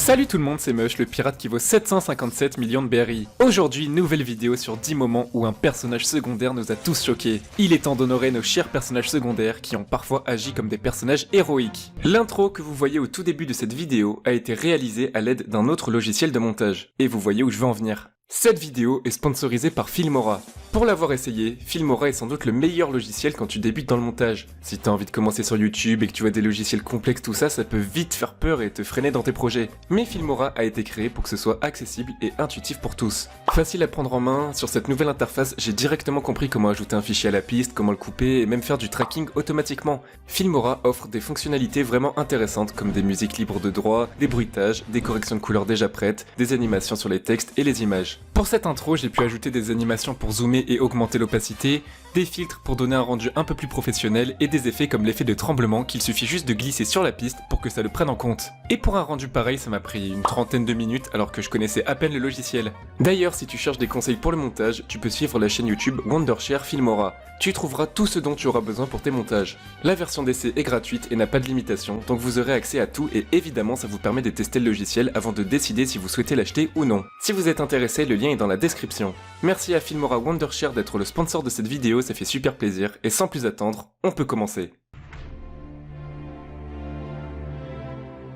Salut tout le monde, c'est Mush, le pirate qui vaut 757 millions de BRI. Aujourd'hui, nouvelle vidéo sur 10 moments où un personnage secondaire nous a tous choqués. Il est temps d'honorer nos chers personnages secondaires qui ont parfois agi comme des personnages héroïques. L'intro que vous voyez au tout début de cette vidéo a été réalisée à l'aide d'un autre logiciel de montage. Et vous voyez où je veux en venir. Cette vidéo est sponsorisée par Filmora. Pour l'avoir essayé, Filmora est sans doute le meilleur logiciel quand tu débutes dans le montage. Si t'as envie de commencer sur YouTube et que tu vois des logiciels complexes, tout ça, ça peut vite faire peur et te freiner dans tes projets. Mais Filmora a été créé pour que ce soit accessible et intuitif pour tous. Facile à prendre en main, sur cette nouvelle interface, j'ai directement compris comment ajouter un fichier à la piste, comment le couper et même faire du tracking automatiquement. Filmora offre des fonctionnalités vraiment intéressantes comme des musiques libres de droit, des bruitages, des corrections de couleurs déjà prêtes, des animations sur les textes et les images. Pour cette intro, j'ai pu ajouter des animations pour zoomer et augmenter l'opacité, des filtres pour donner un rendu un peu plus professionnel et des effets comme l'effet de tremblement qu'il suffit juste de glisser sur la piste pour que ça le prenne en compte. Et pour un rendu pareil, ça m'a pris une trentaine de minutes alors que je connaissais à peine le logiciel. D'ailleurs, si tu cherches des conseils pour le montage, tu peux suivre la chaîne YouTube Wondershare Filmora. Tu y trouveras tout ce dont tu auras besoin pour tes montages. La version d'essai est gratuite et n'a pas de limitation, donc vous aurez accès à tout et évidemment ça vous permet de tester le logiciel avant de décider si vous souhaitez l'acheter ou non. Si vous êtes intéressé, le lien est dans la description. Merci à Filmora Wondershare d'être le sponsor de cette vidéo, ça fait super plaisir, et sans plus attendre, on peut commencer.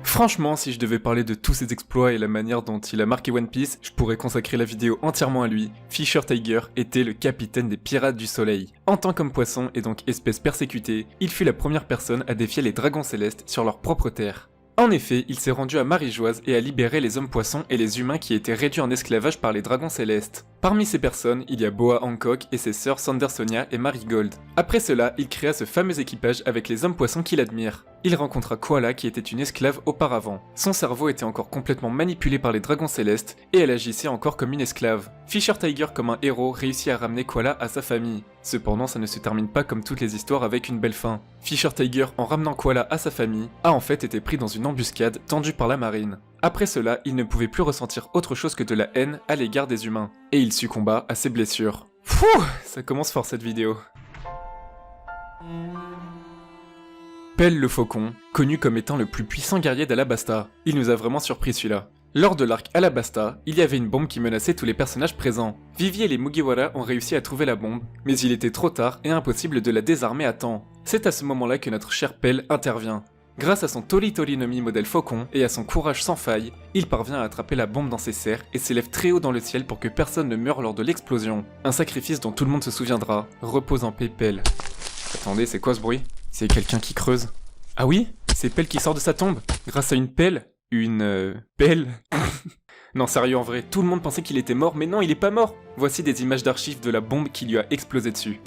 Franchement, si je devais parler de tous ses exploits et la manière dont il a marqué One Piece, je pourrais consacrer la vidéo entièrement à lui. Fisher Tiger était le capitaine des Pirates du Soleil. En tant qu'homme poisson et donc espèce persécutée, il fut la première personne à défier les dragons célestes sur leur propre terre. En effet, il s'est rendu à Marie-Joise et a libéré les hommes poissons et les humains qui étaient réduits en esclavage par les dragons célestes. Parmi ces personnes, il y a Boa Hancock et ses sœurs Sandersonia et Marigold. Après cela, il créa ce fameux équipage avec les hommes poissons qu'il admire. Il rencontra Koala qui était une esclave auparavant. Son cerveau était encore complètement manipulé par les dragons célestes et elle agissait encore comme une esclave. Fisher Tiger comme un héros réussit à ramener Koala à sa famille. Cependant, ça ne se termine pas comme toutes les histoires avec une belle fin. Fisher Tiger, en ramenant Koala à sa famille, a en fait été pris dans une embuscade tendue par la marine. Après cela, il ne pouvait plus ressentir autre chose que de la haine à l'égard des humains. Et il succomba à ses blessures. Pfouh, ça commence fort cette vidéo. Pell le Faucon, connu comme étant le plus puissant guerrier d'Alabasta. Il nous a vraiment surpris celui-là. Lors de l'arc Alabasta, il y avait une bombe qui menaçait tous les personnages présents. Vivi et les Mugiwara ont réussi à trouver la bombe, mais il était trop tard et impossible de la désarmer à temps. C'est à ce moment-là que notre cher Pell intervient. Grâce à son Tori Tori no Mi modèle Faucon et à son courage sans faille, il parvient à attraper la bombe dans ses serres et s'élève très haut dans le ciel pour que personne ne meure lors de l'explosion. Un sacrifice dont tout le monde se souviendra. Repose en paix, Pell. Attendez, c'est quoi ce bruit? C'est quelqu'un qui creuse. Ah oui? C'est Pell qui sort de sa tombe? Grâce à une pelle? Pelle? Non, sérieux, en vrai, tout le monde pensait qu'il était mort, mais non, il est pas mort. Voici des images d'archives de la bombe qui lui a explosé dessus.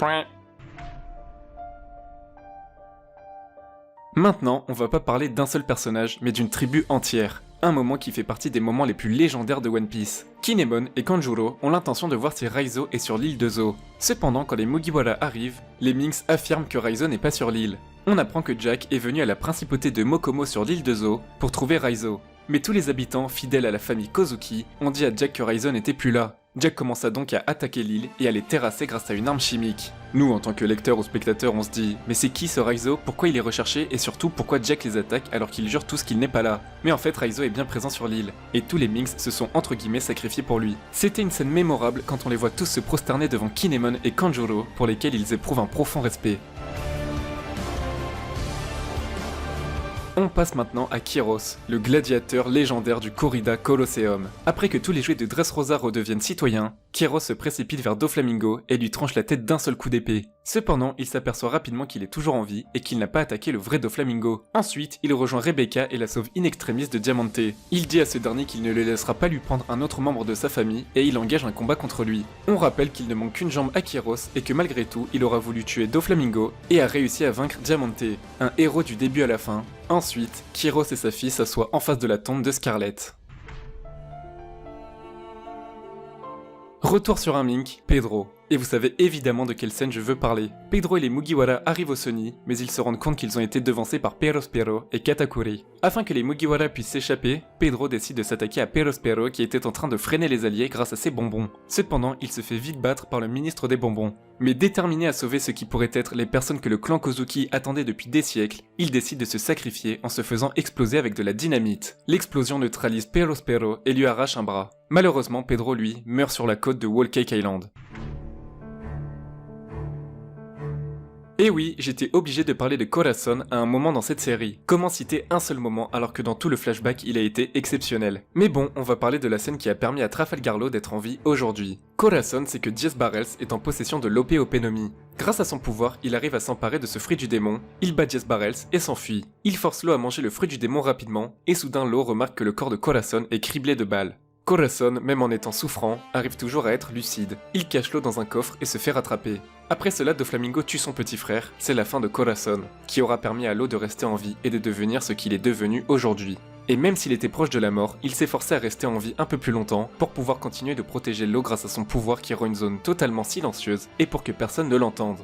Maintenant, on va pas parler d'un seul personnage, mais d'une tribu entière. Un moment qui fait partie des moments les plus légendaires de One Piece. Kinemon et Kanjuro ont l'intention de voir si Raizo est sur l'île de Zo. Cependant, quand les Mugiwara arrivent, les Minks affirment que Raizo n'est pas sur l'île. On apprend que Jack est venu à la principauté de Mokomo sur l'île de Zo pour trouver Raizo. Mais tous les habitants, fidèles à la famille Kozuki, ont dit à Jack que Raizo n'était plus là. Jack commença donc à attaquer l'île et à les terrasser grâce à une arme chimique. Nous, en tant que lecteurs ou spectateurs, on se dit « Mais c'est qui ce Raizo? Pourquoi il est recherché? Et surtout, pourquoi Jack les attaque alors qu'ils jurent tous qu'il n'est pas là ?» Mais en fait, Raizo est bien présent sur l'île, et tous les Minks se sont entre guillemets sacrifiés pour lui. C'était une scène mémorable quand on les voit tous se prosterner devant Kinemon et Kanjuro, pour lesquels ils éprouvent un profond respect. On passe maintenant à Kyros, le gladiateur légendaire du Corrida Colosseum. Après que tous les jouets de Dressrosa redeviennent citoyens, Kyros se précipite vers Doflamingo et lui tranche la tête d'un seul coup d'épée. Cependant, il s'aperçoit rapidement qu'il est toujours en vie et qu'il n'a pas attaqué le vrai Doflamingo. Ensuite, il rejoint Rebecca et la sauve in extremis de Diamante. Il dit à ce dernier qu'il ne le laissera pas lui prendre un autre membre de sa famille et il engage un combat contre lui. On rappelle qu'il ne manque qu'une jambe à Kyros et que malgré tout, il aura voulu tuer Doflamingo et a réussi à vaincre Diamante, un héros du début à la fin. Ensuite, Kyros et sa fille s'assoient en face de la tombe de Scarlett. Retour sur un Mink, Pedro. Et vous savez évidemment de quelle scène je veux parler. Pedro et les Mugiwara arrivent au Sony, mais ils se rendent compte qu'ils ont été devancés par Perospero et Katakuri. Afin que les Mugiwara puissent s'échapper, Pedro décide de s'attaquer à Perospero qui était en train de freiner les alliés grâce à ses bonbons. Cependant, il se fait vite battre par le ministre des bonbons. Mais déterminé à sauver ce qui pourrait être les personnes que le clan Kozuki attendait depuis des siècles, il décide de se sacrifier en se faisant exploser avec de la dynamite. L'explosion neutralise Perospero et lui arrache un bras. Malheureusement, Pedro, lui, meurt sur la côte de Whole Cake Island. Et oui, j'étais obligé de parler de Corazon à un moment dans cette série. Comment citer un seul moment alors que dans tout le flashback il a été exceptionnel. Mais bon, on va parler de la scène qui a permis à Trafalgar Law d'être en vie aujourd'hui. Corazon, c'est que Diez Barrels est en possession de l'Opé Openomi. Grâce à son pouvoir, il arrive à s'emparer de ce fruit du démon, il bat Diez Barrels et s'enfuit. Il force Law à manger le fruit du démon rapidement, et soudain Law remarque que le corps de Corazon est criblé de balles. Corazon, même en étant souffrant, arrive toujours à être lucide. Il cache Law dans un coffre et se fait rattraper. Après cela, Doflamingo tue son petit frère, c'est la fin de Corazon, qui aura permis à Law de rester en vie et de devenir ce qu'il est devenu aujourd'hui. Et même s'il était proche de la mort, il s'est forcé à rester en vie un peu plus longtemps pour pouvoir continuer de protéger Law grâce à son pouvoir qui rend une zone totalement silencieuse et pour que personne ne l'entende.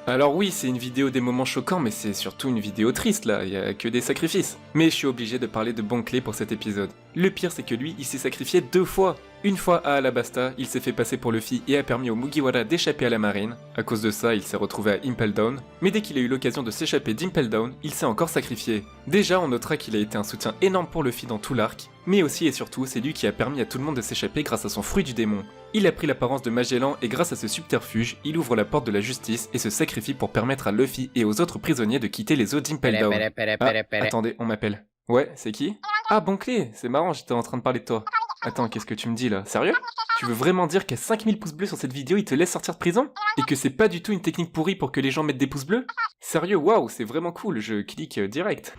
Alors oui, c'est une vidéo des moments choquants, mais c'est surtout une vidéo triste là, y a que des sacrifices. Mais je suis obligé de parler de Bankley pour cet épisode. Le pire c'est que lui, il s'est sacrifié 2 fois. Une fois à Alabasta, il s'est fait passer pour Luffy et a permis aux Mugiwara d'échapper à la marine. À cause de ça, il s'est retrouvé à Impel Down. Mais dès qu'il a eu l'occasion de s'échapper d'Impel Down, il s'est encore sacrifié. Déjà, on notera qu'il a été un soutien énorme pour Luffy dans tout l'arc. Mais aussi et surtout, c'est lui qui a permis à tout le monde de s'échapper grâce à son fruit du démon. Il a pris l'apparence de Magellan et grâce à ce subterfuge, il ouvre la porte de la justice et se sacrifie pour permettre à Luffy et aux autres prisonniers de quitter les eaux d'Impel Down. Attendez, on m'appelle. Ouais, c'est qui? Ah, Bankley, c'est marrant, j'étais en train de parler de toi. Attends, qu'est-ce que tu me dis là? Sérieux? Tu veux vraiment dire qu'à 5000 pouces bleus sur cette vidéo, il te laisse sortir de prison? Et que c'est pas du tout une technique pourrie pour que les gens mettent des pouces bleus? Sérieux, waouh, c'est vraiment cool, je clique direct.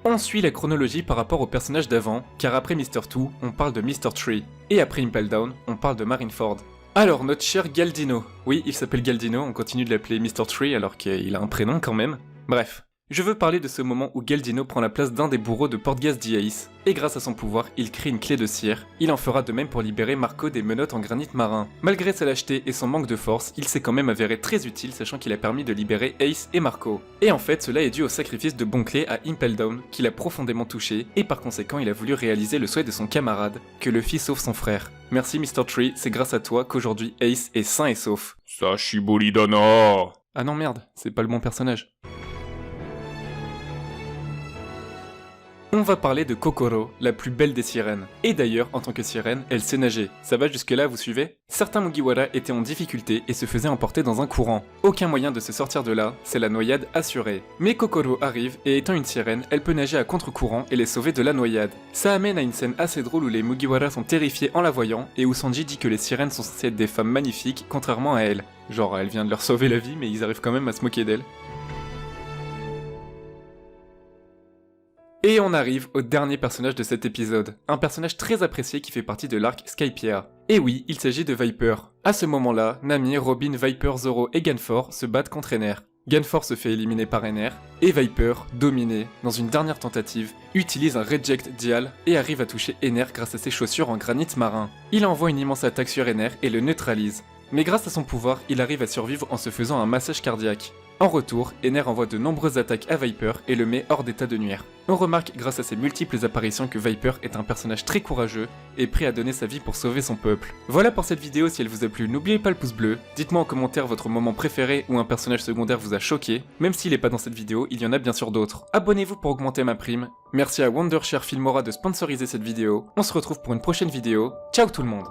On suit la chronologie par rapport au personnage d'avant, car après Mr. 2, on parle de Mr. 3, et après Impel Down, on parle de Marineford. Alors, notre cher Galdino. Oui, il s'appelle Galdino, on continue de l'appeler Mr. 3 alors qu'il a un prénom quand même. Bref. Je veux parler de ce moment où Galdino prend la place d'un des bourreaux de Portgas d'Iaïs, et grâce à son pouvoir, il crée une clé de cire. Il en fera de même pour libérer Marco des menottes en granit marin. Malgré sa lâcheté et son manque de force, il s'est quand même avéré très utile sachant qu'il a permis de libérer Ace et Marco. Et en fait, cela est dû au sacrifice de Bankley à Impel Down, qui l'a profondément touché, et par conséquent, il a voulu réaliser le souhait de son camarade, que Luffy sauve son frère. Merci Mr. Tree, c'est grâce à toi qu'aujourd'hui Ace est sain et sauf. Sashibori-dana. Ah non merde, c'est pas le bon personnage. On va parler de Kokoro, la plus belle des sirènes. Et d'ailleurs, en tant que sirène, elle sait nager. Ça va jusque là, vous suivez? Certains Mugiwara étaient en difficulté et se faisaient emporter dans un courant. Aucun moyen de se sortir de là, c'est la noyade assurée. Mais Kokoro arrive et étant une sirène, elle peut nager à contre-courant et les sauver de la noyade. Ça amène à une scène assez drôle où les Mugiwara sont terrifiés en la voyant et où Sanji dit que les sirènes sont censées être des femmes magnifiques, contrairement à elle. Genre, elle vient de leur sauver la vie, mais ils arrivent quand même à se moquer d'elle. Et on arrive au dernier personnage de cet épisode, un personnage très apprécié qui fait partie de l'arc Skypiea. Et oui, il s'agit de Viper. À ce moment-là, Nami, Robin, Viper, Zoro et Ganfor se battent contre Ener. Ganfor se fait éliminer par Ener, et Viper, dominé, dans une dernière tentative, utilise un Reject Dial et arrive à toucher Ener grâce à ses chaussures en granit marin. Il envoie une immense attaque sur Ener et le neutralise. Mais grâce à son pouvoir, il arrive à survivre en se faisant un massage cardiaque. En retour, Ener envoie de nombreuses attaques à Viper et le met hors d'état de nuire. On remarque grâce à ses multiples apparitions que Viper est un personnage très courageux et prêt à donner sa vie pour sauver son peuple. Voilà pour cette vidéo, si elle vous a plu, n'oubliez pas le pouce bleu, dites-moi en commentaire votre moment préféré ou un personnage secondaire vous a choqué, même s'il n'est pas dans cette vidéo, il y en a bien sûr d'autres. Abonnez-vous pour augmenter ma prime, merci à Wondershare Filmora de sponsoriser cette vidéo, on se retrouve pour une prochaine vidéo, ciao tout le monde.